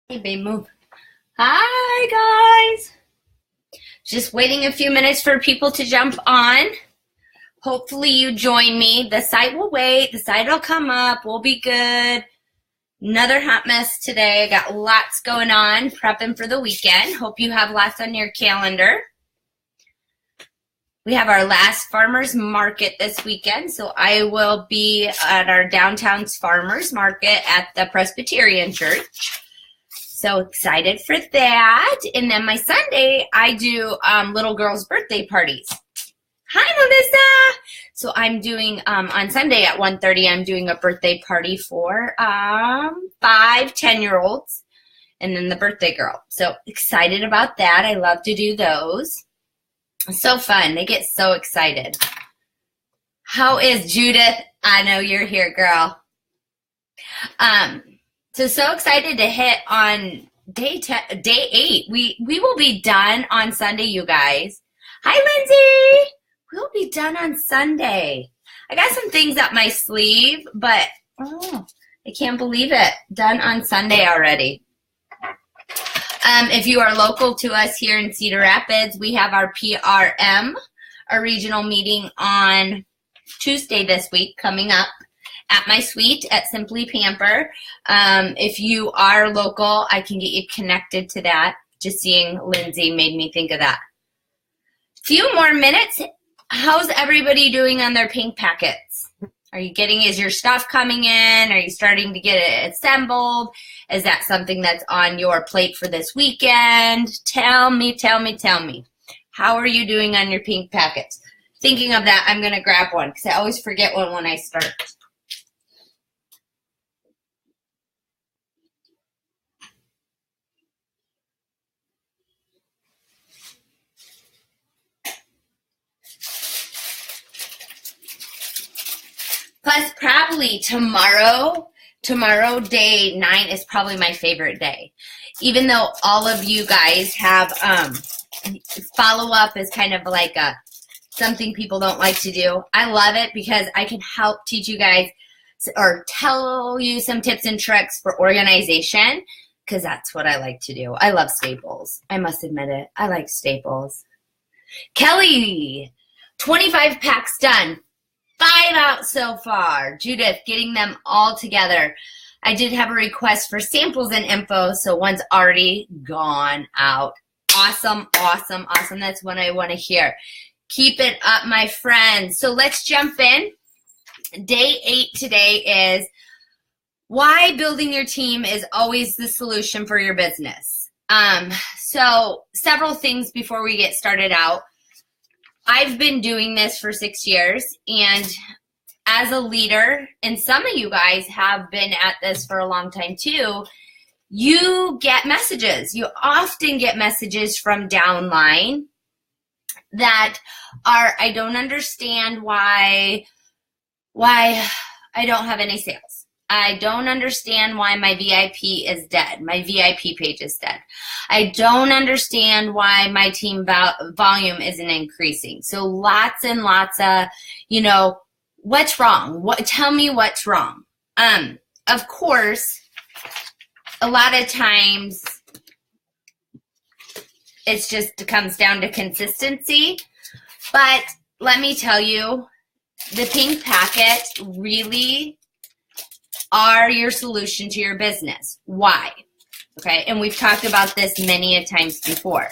Hey, babe, move. Hi, guys. Just waiting a few minutes for people to jump on. Hopefully you join me. The site will wait. The site will come up. We'll be good. Another hot mess today. I got lots going on, prepping for the weekend. Hope you have lots on your calendar. We have our last farmers market this weekend, so I will be at our downtown farmers market at the Presbyterian Church. So excited for that. And then my Sunday, I do little girls' birthday parties. Hi, Melissa. So I'm doing, on Sunday at 1:30, I'm doing a birthday party for 5 10-year-olds and then the birthday girl. So excited about that. I love to do those. So fun. They get so excited. How is Judith? I know you're here, girl. So excited to hit on day 8. We will be done on Sunday, you guys. Hi, Lindsay. We'll be done on Sunday. I got some things up my sleeve, but I can't believe it. Done on Sunday already. If you are local to us here in Cedar Rapids, we have our PRM, our regional meeting on Tuesday this week coming up at my suite at Simply Pamper. If you are local, I can get you connected to that. Just seeing Lindsay made me think of that. Few more minutes. How's everybody doing on their pink packets? Is your stuff coming in? Are you starting to get it assembled? Is that something that's on your plate for this weekend? Tell me. How are you doing on your pink packets? Thinking of that, I'm going to grab one because I always forget one when I start. Plus, probably tomorrow, day 9 is probably my favorite day. Even though all of you guys have follow-up is kind of like something people don't like to do. I love it because I can help teach you guys or tell you some tips and tricks for organization because that's what I like to do. I love staples. I must admit it. I like staples. Kelly, 25 packs done. 5 out so far. Judith, getting them all together. I did have a request for samples and info, so one's already gone out. Awesome. That's what I want to hear. Keep it up, my friends. So let's jump in. Day 8 today is why building your team is always the solution for your business. So several things before we get started out. I've been doing this for 6 years, and as a leader, and some of you guys have been at this for a long time too, you get messages. You often get messages from downline that are, I don't understand why I don't have any sales. I don't understand why my VIP is dead. My VIP page is dead. I don't understand why my team volume isn't increasing. So lots and lots of, what's wrong? Tell me what's wrong. Of course, a lot of times it comes down to consistency. But let me tell you, the pink packet really are your solution to your business. Why? Okay, and we've talked about this many a times before.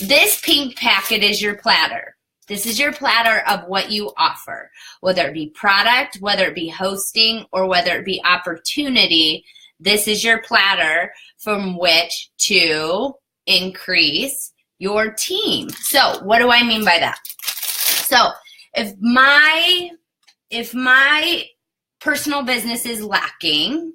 This pink packet is your platter. This is your platter of what you offer, whether it be product, whether it be hosting, or whether it be opportunity. This is your platter from which to increase your team. So what do I mean by that? So if my personal business is lacking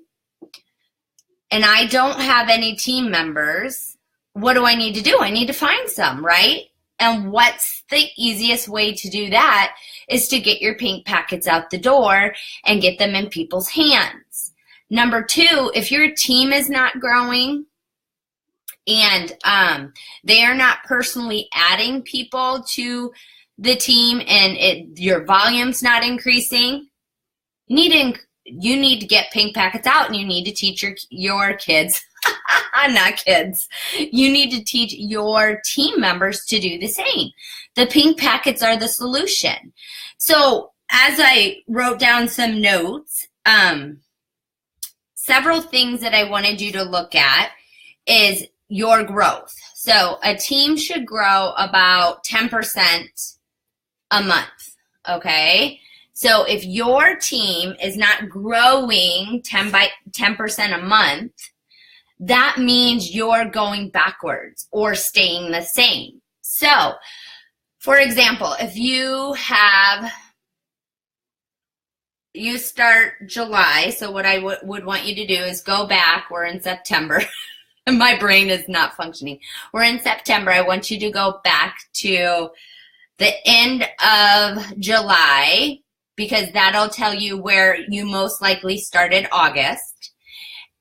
and I don't have any team members, what do I need to do? I need to find some, right? And what's the easiest way to do that is to get your pink packets out the door and get them in people's hands. Number 2, if your team is not growing and they are not personally adding people to the team and your volume's not increasing, you need to get pink packets out and you need to teach your kids not kids. You need to teach your team members to do the same. The pink packets are the solution. So as I wrote down some notes, several things that I wanted you to look at is your growth. So a team should grow about 10% a month, okay? So if your team is not growing 10% a month, that means you're going backwards or staying the same. So, for example, if you start July, so what I would want you to do is go back. We're in September. My brain is not functioning. We're in September. I want you to go back to the end of July, because that'll tell you where you most likely started August,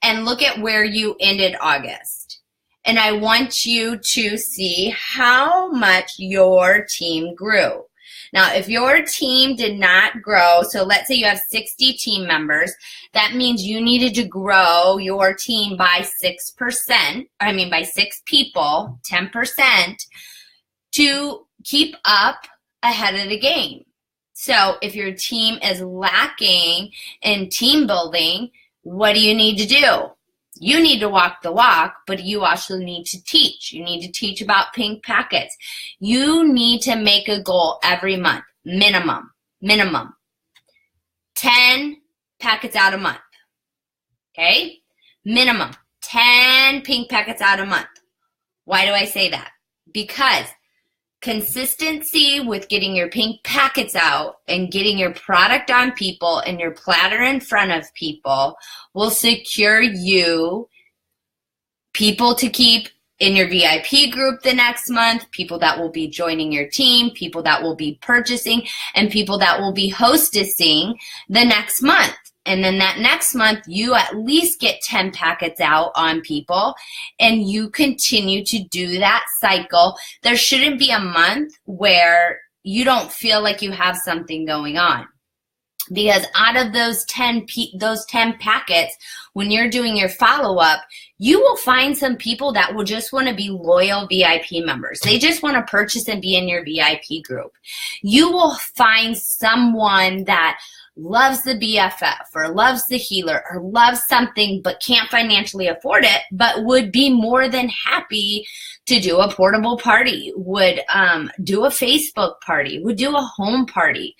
and look at where you ended August. And I want you to see how much your team grew. Now, if your team did not grow, so let's say you have 60 team members, that means you needed to grow your team by 6%, by 6 people, 10%, to keep up ahead of the game. So if your team is lacking in team building, what do you need to do? You need to walk the walk, but you also need to teach. You need to teach about pink packets. You need to make a goal every month, minimum, 10 packets out a month, okay? Minimum, 10 pink packets out a month. Why do I say that? Because consistency with getting your pink packets out and getting your product on people and your platter in front of people will secure you people to keep in your VIP group the next month, people that will be joining your team, people that will be purchasing, and people that will be hostessing the next month. And then that next month, you at least get 10 packets out on people, and you continue to do that cycle. There shouldn't be a month where you don't feel like you have something going on. Because out of those 10 packets, when you're doing your follow-up, you will find some people that will just want to be loyal VIP members. They just want to purchase and be in your VIP group. You will find someone that loves the BFF or loves the healer or loves something but can't financially afford it, but would be more than happy to do a portable party, would do a Facebook party, would do a home party.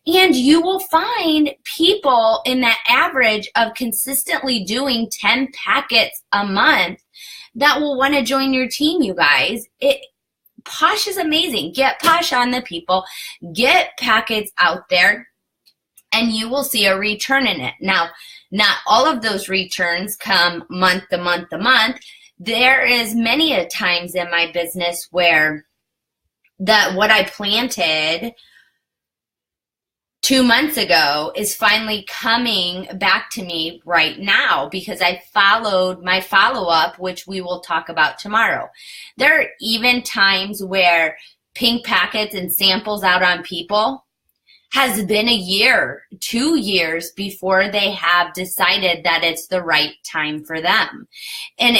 And you will find people in that average of consistently doing 10 packets a month that will want to join your team, you guys. Posh is amazing. Get Posh on the people. Get packets out there, and you will see a return in it. Now, not all of those returns come month to month to month. There is many a times in my business where what I planted 2 months ago is finally coming back to me right now because I followed my follow-up, which we will talk about tomorrow. There are even times where pink packets and samples out on people has been a year, 2 years before they have decided that it's the right time for them. And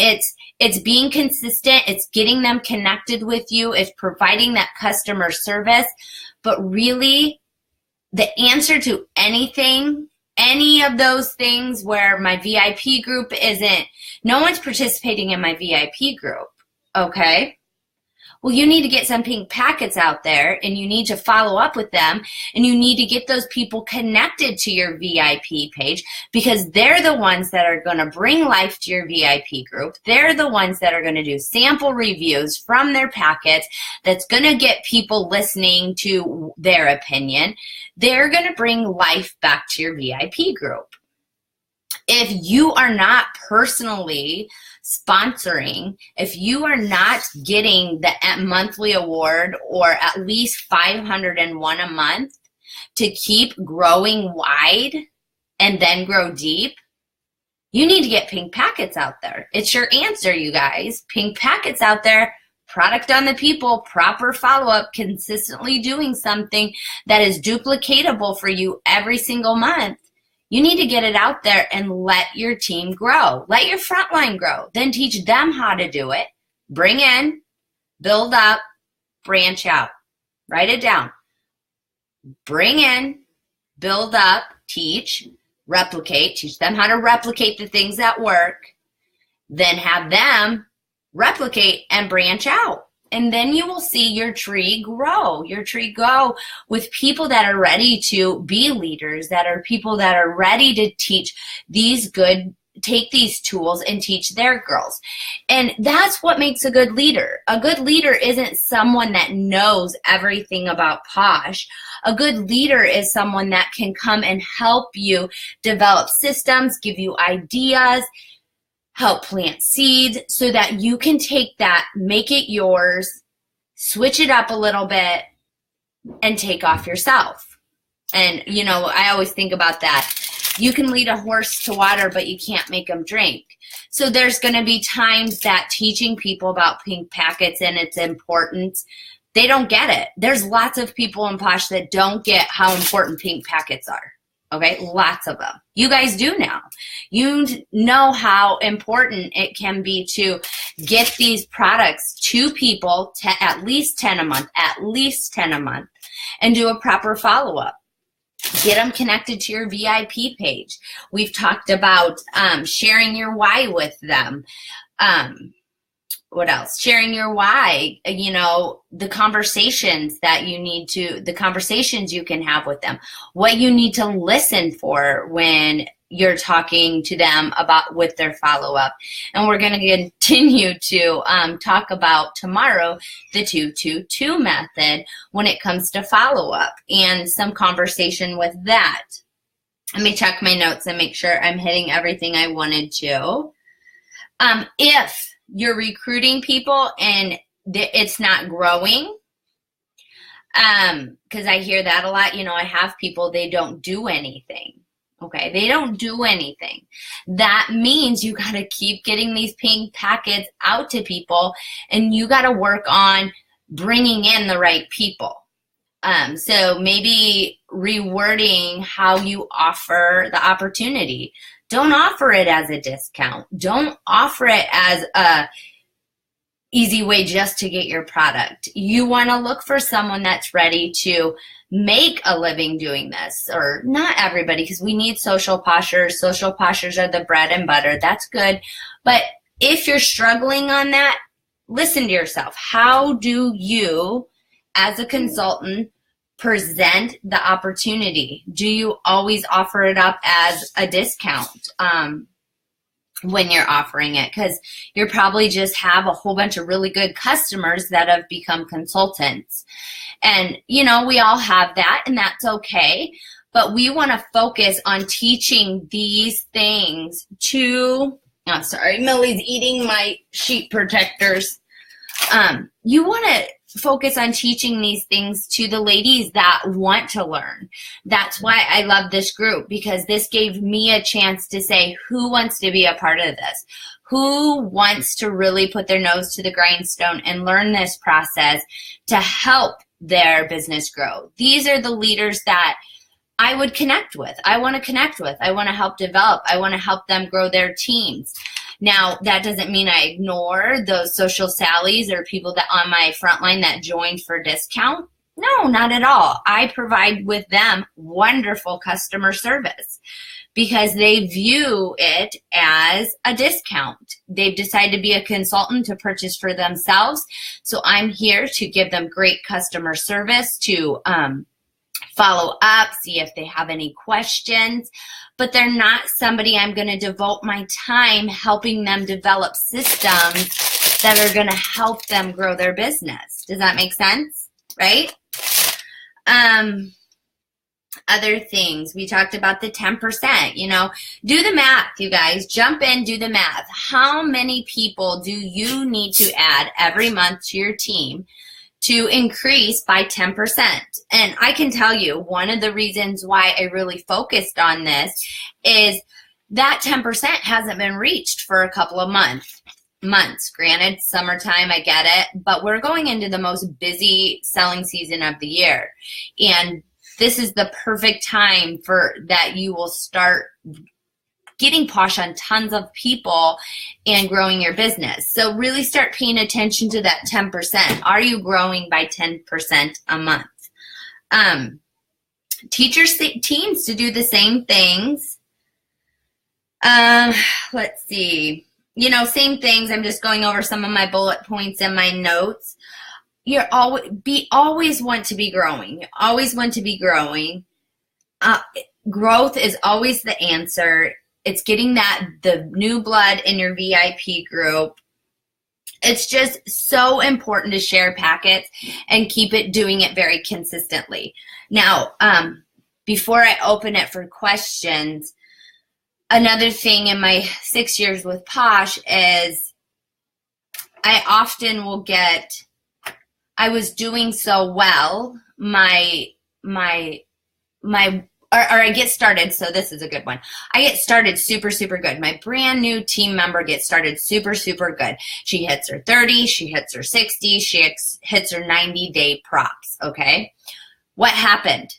it's being consistent, it's getting them connected with you, it's providing that customer service, but really the answer to anything, any of those things where my VIP group no one's participating in my VIP group, okay? Well, you need to get some pink packets out there, and you need to follow up with them, and you need to get those people connected to your VIP page because they're the ones that are going to bring life to your VIP group. They're the ones that are going to do sample reviews from their packets that's going to get people listening to their opinion. They're going to bring life back to your VIP group. If you are not personally sponsoring, if you are not getting the monthly award or at least 501 a month to keep growing wide and then grow deep, you need to get pink packets out there. It's your answer, you guys. Pink packets out there, product on the people, proper follow-up, consistently doing something that is duplicatable for you every single month. You need to get it out there and let your team grow. Let your frontline grow. Then teach them how to do it. Bring in, build up, branch out. Write it down. Bring in, build up, teach, replicate. Teach them how to replicate the things that work. Then have them replicate and branch out. And then you will see your tree grow. Your tree grow with people that are ready to be leaders, that are people that are ready to teach take these tools and teach their girls. And that's what makes a good leader. A good leader isn't someone that knows everything about Posh. A good leader is someone that can come and help you develop systems, give you ideas, help plant seeds so that you can take that, make it yours, switch it up a little bit, and take off yourself. And, I always think about that. You can lead a horse to water, but you can't make them drink. So there's going to be times that teaching people about pink packets and its importance, they don't get it. There's lots of people in Posh that don't get how important pink packets are. Okay, lots of them. You guys do now. You know how important it can be to get these products to people to at least 10 a month, and do a proper follow-up. Get them connected to your VIP page. We've talked about sharing your why with them. What else? Sharing your why, the conversations you can have with them, what you need to listen for when you're talking to them with their follow-up. And we're going to continue to talk about tomorrow the 2-2-2 method when it comes to follow-up and some conversation with that. Let me check my notes and make sure I'm hitting everything I wanted to. If you're recruiting people and it's not growing, because I hear that a lot. I have people, they don't do anything. Okay, they don't do anything. That means you got to keep getting these pink packets out to people, and you got to work on bringing in the right people. So maybe rewording how you offer the opportunity. Don't offer it as a discount. Don't offer it as a easy way just to get your product. You want to look for someone that's ready to make a living doing this, or not everybody, because we need social poshers. Social poshers are the bread and butter. That's good. But if you're struggling on that, listen to yourself. How do you, as a consultant, present the opportunity? Do you always offer it up as a discount when you're offering it? Because you probably just have a whole bunch of really good customers that have become consultants. And, we all have that, and that's okay. But we want to focus on teaching these things to, oh, sorry, Millie's eating my sheep protectors. You want to focus on teaching these things to the ladies that want to learn. That's why I love this group, because this gave me a chance to say, who wants to be a part of this? Who wants to really put their nose to the grindstone and learn this process to help their business grow? These are the leaders that I would connect with. I want to connect with. I want to help develop. I want to help them grow their teams. Now, that doesn't mean I ignore those social sallies or people that on my front line that joined for discount. No, not at all. I provide with them wonderful customer service because they view it as a discount. They've decided to be a consultant to purchase for themselves. So I'm here to give them great customer service, to follow up, see if they have any questions. But they're not somebody I'm going to devote my time helping them develop systems that are going to help them grow their business. Does that make sense? Right? Other things. We talked about the 10%. Do the math, you guys. Jump in, do the math. How many people do you need to add every month to your team to increase by 10%? And I can tell you, one of the reasons why I really focused on this is that 10% hasn't been reached for a couple of months. Granted, summertime, I get it, but we're going into the most busy selling season of the year. And this is the perfect time for that you will start getting Posh on tons of people and growing your business. So really start paying attention to that 10%. Are you growing by 10% a month? Teach your teams to do the same things. Let's see. Same things. I'm just going over some of my bullet points in my notes. Always want to be growing. You always want to be growing. Growth is always the answer. It's getting the new blood in your VIP group. It's just so important to share packets and keep doing it very consistently. Now, before I open it for questions, another thing in my 6 years with Posh is I often will I was doing so well, I get started, so this is a good one. I get started super, super good. My brand new team member gets started super, super good. She hits her 30, she hits her 60, she hits her 90-day props, okay? What happened?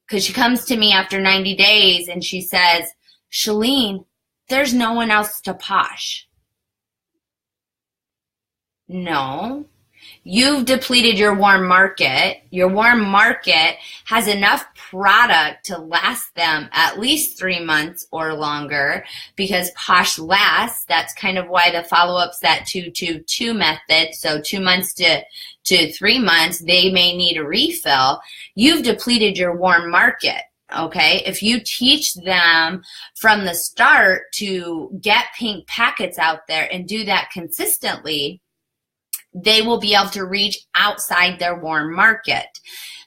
Because she comes to me after 90 days and she says, Chalene, there's no one else to Posh. No. You've depleted your warm market. Your warm market has enough product to last them at least 3 months or longer because Posh lasts. That's kind of why the follow-up's that 2-2-2 method. So 2 months to 3 months, they may need a refill. You've depleted your warm market. Okay, if you teach them from the start to get pink packets out there and do that consistently, they will be able to reach outside their warm market.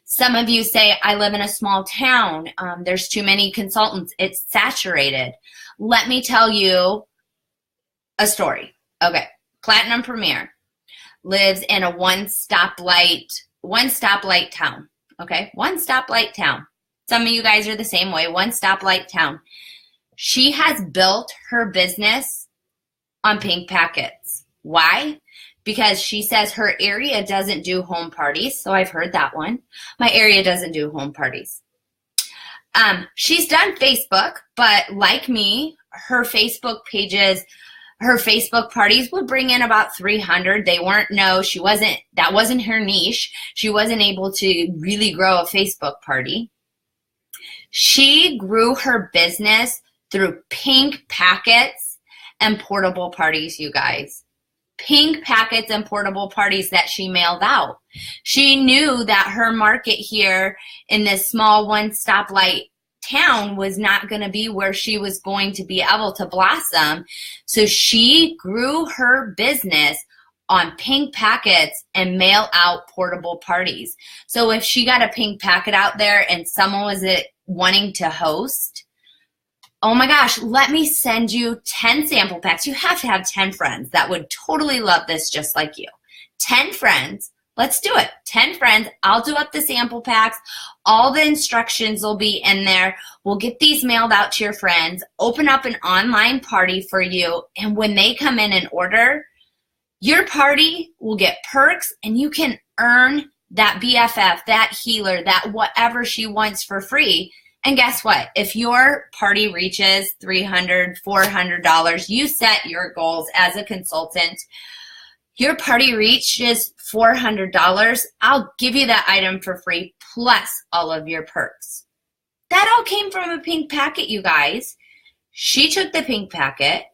Some of you say, I live in a small town. There's too many consultants. It's saturated. Let me tell you a story. Okay, Platinum Premier lives in a one stoplight town. Okay, one stoplight town. Some of you guys are the same way, one stoplight town. She has built her business on pink packets. Why? Because she says her area doesn't do home parties. So I've heard that one. My area doesn't do home parties. She's done Facebook, but like me, her Facebook pages, her Facebook parties would bring in about 300. That wasn't her niche. She wasn't able to really grow a Facebook party. She grew her business through pink packets and portable parties, you guys. Pink packets and portable parties that she mailed out. She knew that her market here in this small one stoplight town was not going to be where she was going to be able to blossom. So she grew her business on pink packets and mail out portable parties. So if she got a pink packet out there and someone was wanting to host, oh my gosh, let me send you 10 sample packs. You have to have 10 friends that would totally love this just like you. 10 friends. Let's do it. 10 friends. I'll do up the sample packs. All the instructions will be in there. We'll get these mailed out to your friends. Open up an online party for you. And when they come in and order, your party will get perks and you can earn that BFF, that healer, that whatever she wants for free. And guess what? If your party reaches $300, $400, you set your goals as a consultant. Your party reaches $400, I'll give you that item for free plus all of your perks. That all came from a pink packet, you guys. She took the pink packet.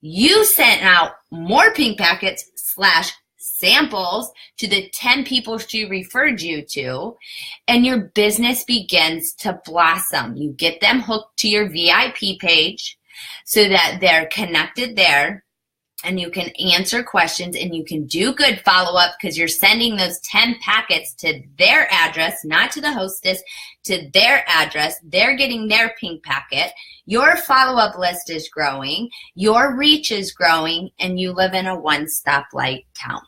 You sent out more pink packets / samples to the 10 people she referred you to, and your business begins to blossom. You get them hooked to your VIP page so that they're connected there and you can answer questions and you can do good follow-up because you're sending those 10 packets to their address, not to the hostess, to their address. They're getting their pink packet. Your follow-up list is growing. Your reach is growing, and you live in a one-stoplight town.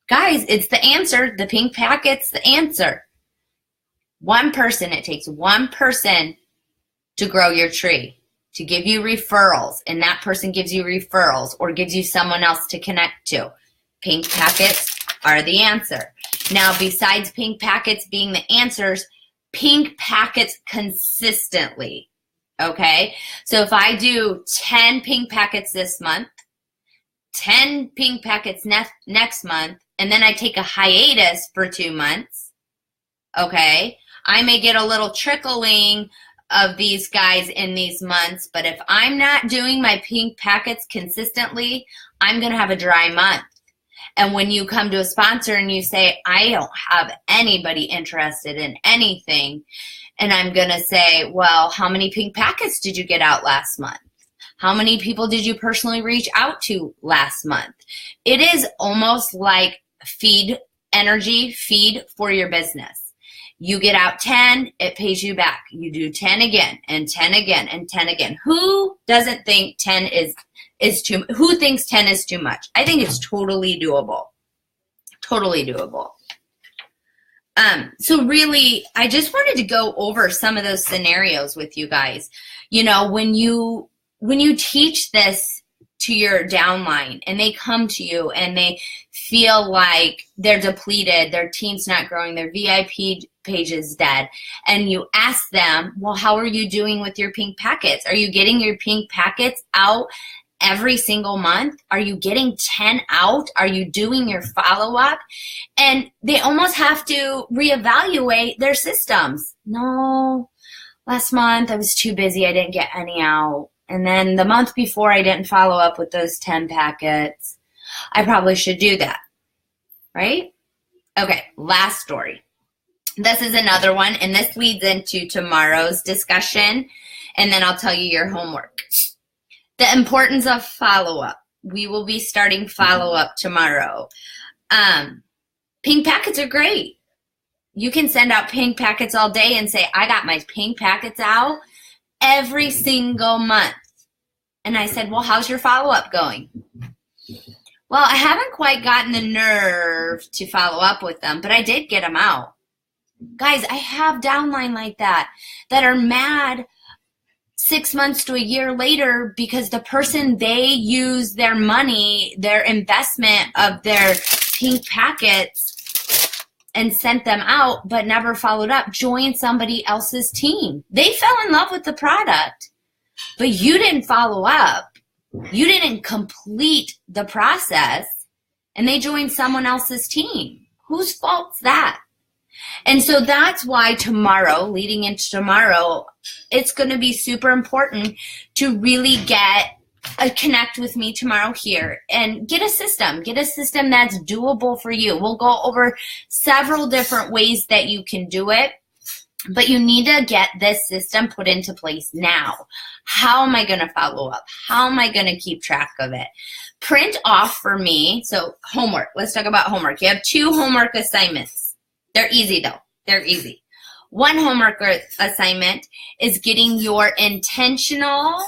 Guys, it's the answer. The pink packet's the answer. One person, it takes one person to grow your tree, to give you referrals, and that person gives you referrals or gives you someone else to connect to. Pink packets are the answer. Now, besides pink packets being the answers, pink packets consistently, okay? So if I do 10 pink packets this month, 10 pink packets next month, and then I take a hiatus for 2 months, okay? I may get a little trickling of these guys in these months, but if I'm not doing my pink packets consistently, I'm going to have a dry month. And when you come to a sponsor and you say, I don't have anybody interested in anything, and I'm going to say, well, how many pink packets did you get out last month? How many people did you personally reach out to last month? It is almost like feed for your business. You get out 10, it pays you back. You do 10 again and 10 again and 10 again. Who doesn't think 10 is too, who thinks 10 is too much? I think it's totally doable. Totally doable. So really, I just wanted to go over some of those scenarios with you guys. You know, when you teach this to your downline and they come to you and they feel like they're depleted, their team's not growing, their VIP page is dead, and you ask them, well, how are you doing with your pink packets? Are you getting your pink packets out every single month? Are you getting 10 out? Are you doing your follow-up? And they almost have to reevaluate their systems. No, last month I was too busy. I didn't get any out. And then the month before I didn't follow up with those 10 packets. I probably should do that, right? Okay, last story. This is another one, and this leads into tomorrow's discussion, and then I'll tell you your homework. The importance of follow-up. We will be starting follow-up tomorrow. Pink packets are great. You can send out pink packets all day and say, I got my pink packets out every single month. And I said, well, how's your follow-up going? Well, I haven't quite gotten the nerve to follow up with them, but I did get them out. Guys, I have downline like that are mad 6 months to a year later because the person they use their money, their investment of their pink packets and sent them out but never followed up, joined somebody else's team. They fell in love with the product, but you didn't follow up. You didn't complete the process, and they joined someone else's team. Whose fault's that? And so that's why tomorrow, leading into tomorrow, it's going to be super important to really connect with me tomorrow here and get a system that's doable for you. We'll go over several different ways that you can do it, but you need to get this system put into place now. How am I going to follow up? How am I going to keep track of it? Print off for me. So homework. Let's talk about homework. You have 2 homework assignments. They're easy though. They're easy. One homework assignment is getting your intentional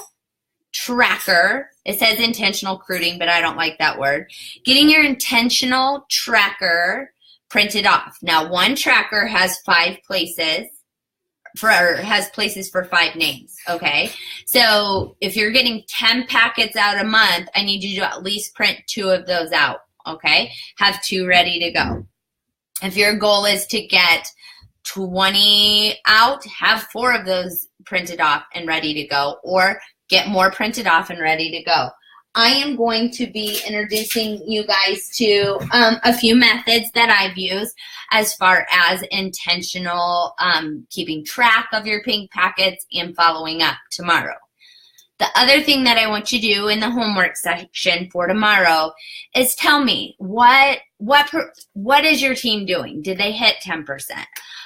tracker. It says intentional recruiting, but I don't like that word. Getting your intentional tracker printed off. Now, one tracker has 5 places. Has places for 5 names, okay? So if you're getting 10 packets out a month, I need you to at least print 2 of those out, okay? Have 2 ready to go. If your goal is to get 20 out, have 4 of those printed off and ready to go, or get more printed off and ready to go. I am going to be introducing you guys to a few methods that I've used as far as intentional keeping track of your pink packets and following up tomorrow. The other thing that I want you to do in the homework section for tomorrow is tell me what is your team doing? Did they hit 10%?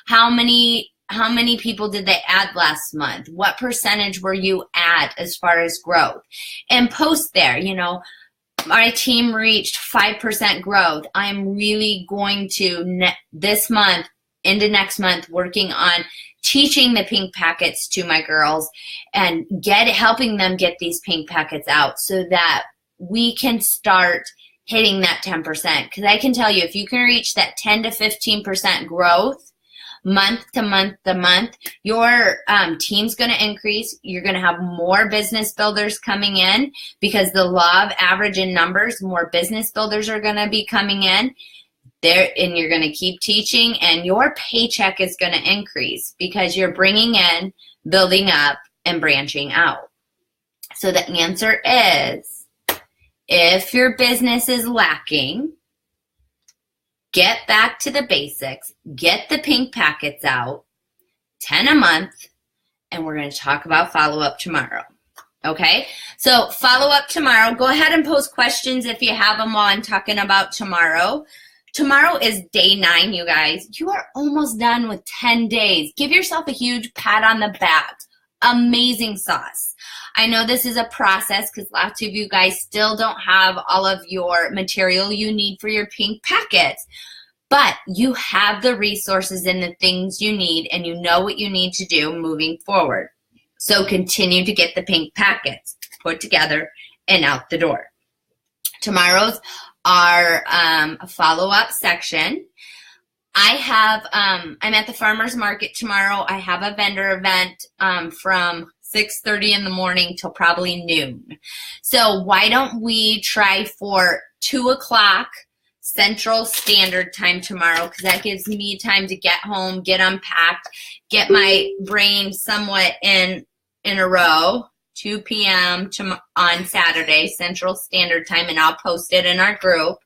How many people did they add last month? What percentage were you at as far as growth? And post there, you know, my team reached 5% growth. I'm really going to this month into next month working on teaching the pink packets to my girls and helping them get these pink packets out so that we can start hitting that 10%. Because I can tell you, if you can reach that 10 to 15% growth month to month to month, your team's going to increase. You're going to have more business builders coming in because the law of average in numbers, more business builders are going to be coming in. there, and you're going to keep teaching, and your paycheck is going to increase because you're bringing in, building up, and branching out. So the answer is, if your business is lacking, get back to the basics, get the pink packets out, 10 a month, and we're going to talk about follow-up tomorrow. Okay, so follow-up tomorrow. Go ahead and post questions if you have them while I'm talking about tomorrow. Tomorrow is day 9, you guys. You are almost done with 10 days. Give yourself a huge pat on the back. Amazing sauce. I know this is a process because lots of you guys still don't have all of your material you need for your pink packets, but you have the resources and the things you need, and you know what you need to do moving forward. So continue to get the pink packets put together and out the door. Tomorrow's our follow-up section. I'm at the farmer's market tomorrow. I have a vendor event from 6:30 in the morning till probably noon. So why don't we try for 2 o'clock Central Standard Time tomorrow, because that gives me time to get home, get unpacked, get my brain somewhat in a row. 2 p.m. on Saturday Central Standard Time, and I'll post it in our group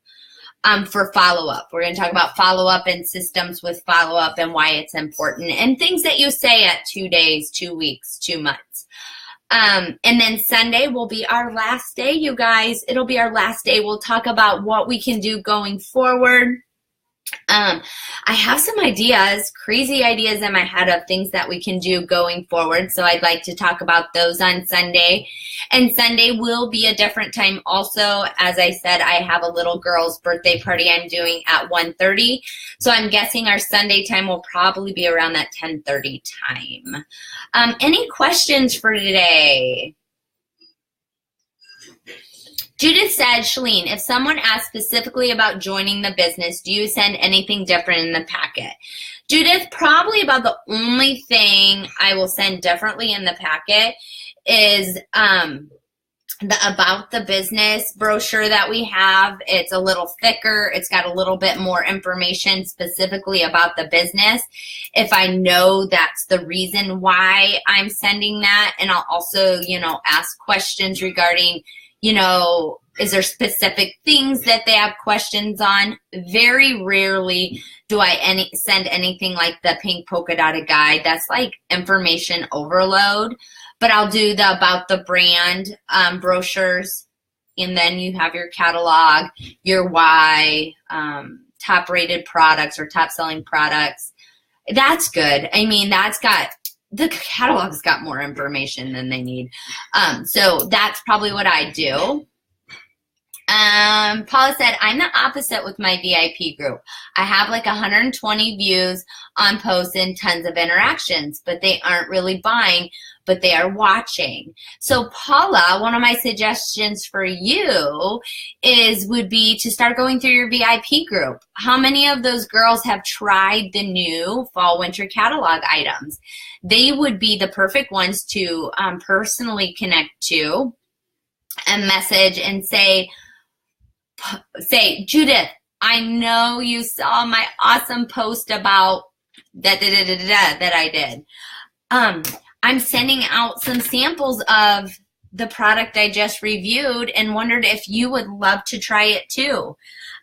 for follow-up. We're going to talk about follow-up and systems with follow-up and why it's important and things that you say at 2 days, 2 weeks, 2 months. And then Sunday will be our last day, you guys. It'll be our last day. We'll talk about what we can do going forward. I have some ideas, crazy ideas in my head of things that we can do going forward. So I'd like to talk about those on Sunday. And Sunday will be a different time also. As I said, I have a little girl's birthday party I'm doing at 1:30. So I'm guessing our Sunday time will probably be around that 10:30 time. Any questions for today? Judith said, Shalene, if someone asks specifically about joining the business, do you send anything different in the packet? Judith, probably about the only thing I will send differently in the packet is the About the Business brochure that we have. It's a little thicker. It's got a little bit more information specifically about the business, if I know that's the reason why I'm sending that. And I'll also, ask questions regarding, is there specific things that they have questions on? Very rarely do I send anything like the pink polka dotted guide. That's like information overload. But I'll do the About the Brand brochures. And then you have your catalog, your why, top rated products or top selling products. That's good. I mean, the catalog's got more information than they need. So that's probably what I do. Paula said, I'm the opposite with my VIP group. I have like 120 views on posts and tons of interactions, but they aren't really buying, but they are watching. So Paula, one of my suggestions for you would be to start going through your VIP group. How many of those girls have tried the new fall winter catalog items? They would be the perfect ones to personally connect to and message and say, Judith, I know you saw my awesome post about that I did. I'm sending out some samples of the product I just reviewed and wondered if you would love to try it too.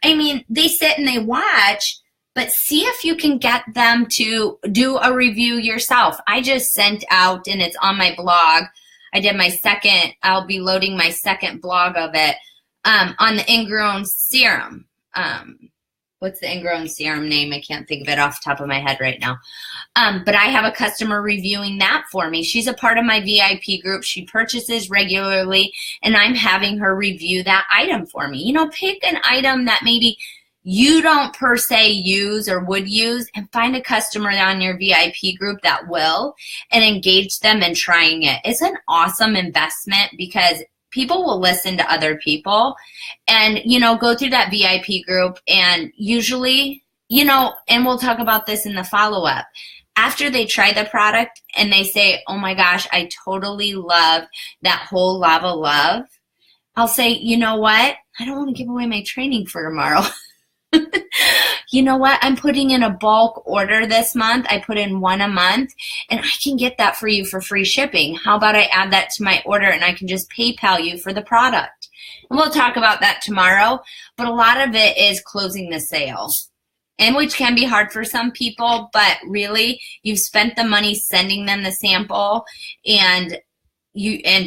I mean, they sit and they watch, but see if you can get them to do a review yourself. I just sent out, and it's on my blog. I'll be loading my second blog of it. On the Ingrown Serum. What's the Ingrown Serum name? I can't think of it off the top of my head right now. But I have a customer reviewing that for me. She's a part of my VIP group. She purchases regularly, and I'm having her review that item for me. Pick an item that maybe you don't per se use or would use, and find a customer on your VIP group that will, and engage them in trying it. It's an awesome investment because people will listen to other people and, go through that VIP group, and usually, and we'll talk about this in the follow-up. After they try the product and they say, oh my gosh, I totally love that whole Lava Love, I'll say, you know what? I don't want to give away my training for tomorrow. you know what, I'm putting in a bulk order this month. I put in one a month, and I can get that for you for free shipping. How about I add that to my order, and I can just PayPal you for the product? And we'll talk about that tomorrow, but a lot of it is closing the sale, and which can be hard for some people, but really, you've spent the money sending them the sample and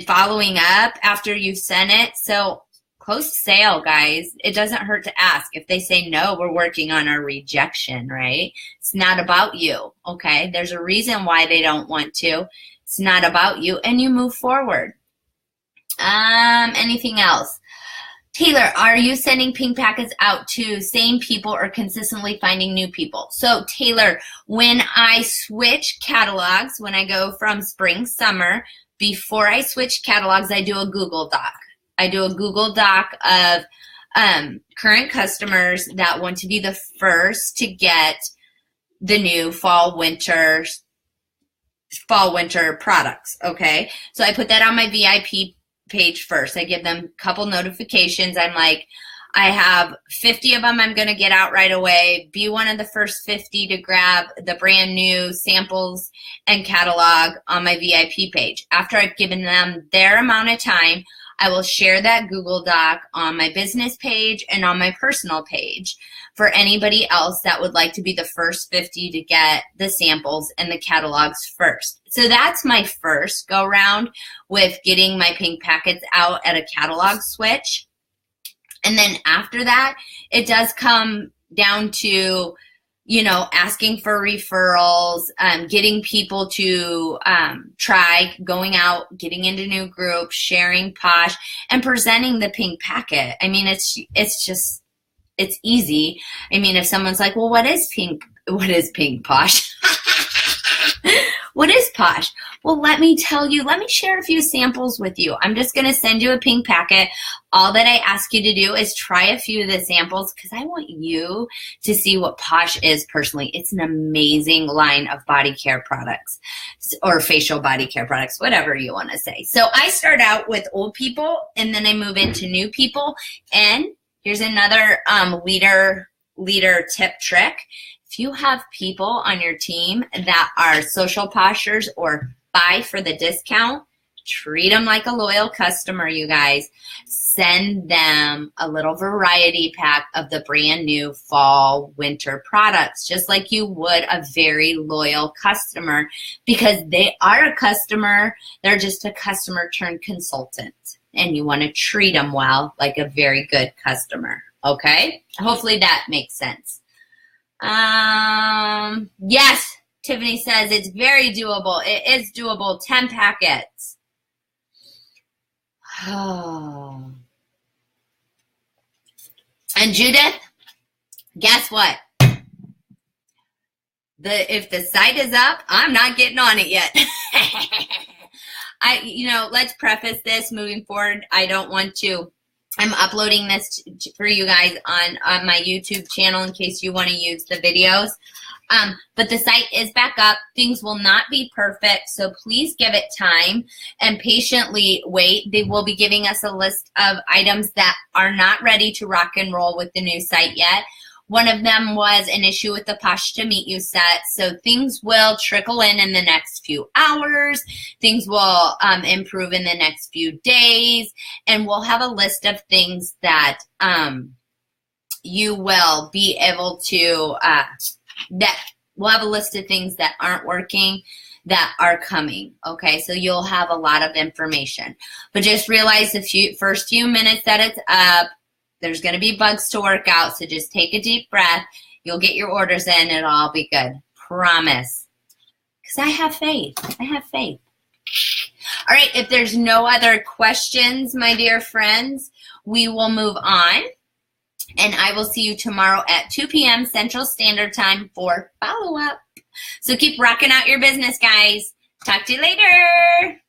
following up after you've sent it. So close the sale, guys. It doesn't hurt to ask. If they say no, we're working on our rejection, right? It's not about you, okay? There's a reason why they don't want to. It's not about you, and you move forward. Anything else? Taylor, are you sending pink packets out to same people or consistently finding new people? So Taylor, when I switch catalogs, when I go from spring, summer, before I switch catalogs, I do a Google Doc. I do a Google Doc of current customers that want to be the first to get the new fall winter products, okay? So I put that on my VIP page first. I give them a couple notifications. I'm like, I have 50 of them I'm going to get out right away. Be one of the first 50 to grab the brand new samples and catalog on my VIP page. After I've given them their amount of time, I will share that Google Doc on my business page and on my personal page for anybody else that would like to be the first 50 to get the samples and the catalogs first. So that's my first go round with getting my pink packets out at a catalog switch. And then after that, it does come down to, you know, asking for referrals, getting people to try, going out, getting into new groups, sharing Posh, and presenting the pink packet. I mean, it's easy. I mean, if someone's like, well, what is pink Posh? What is Posh? Well, let me tell you, let me share a few samples with you. I'm just going to send you a pink packet. All that I ask you to do is try a few of the samples because I want you to see what Posh is personally. It's an amazing line of body care products or facial body care products, whatever you want to say. So I start out with old people and then I move into new people. And here's another leader tip trick. If you have people on your team that are social poshers or buy for the discount, treat them like a loyal customer, you guys. Send them a little variety pack of the brand new fall winter products, just like you would a very loyal customer, because they are a customer. They're just a customer turned consultant, and you want to treat them well like a very good customer, okay? Hopefully that makes sense. Yes, Tiffany says it's very doable. It is doable. 10 packets. Oh. And Judith, guess what? If the site is up, I'm not getting on it yet. Let's preface this moving forward. I'm uploading this for you guys on my YouTube channel in case you want to use the videos. But the site is back up. Things will not be perfect, so please give it time and patiently wait. They will be giving us a list of items that are not ready to rock and roll with the new site yet. One of them was an issue with the Posh to Meet You set, so things will trickle in the next few hours. Things will improve in the next few days, and we'll have a list of things that you will be able to, we'll have a list of things that aren't working that are coming, okay? So you'll have a lot of information. But just realize the first few minutes that it's up, there's going to be bugs to work out, so just take a deep breath. You'll get your orders in. It'll all be good. Promise. Because I have faith. I have faith. All right, if there's no other questions, my dear friends, we will move on. And I will see you tomorrow at 2 p.m. Central Standard Time for follow-up. So keep rocking out your business, guys. Talk to you later.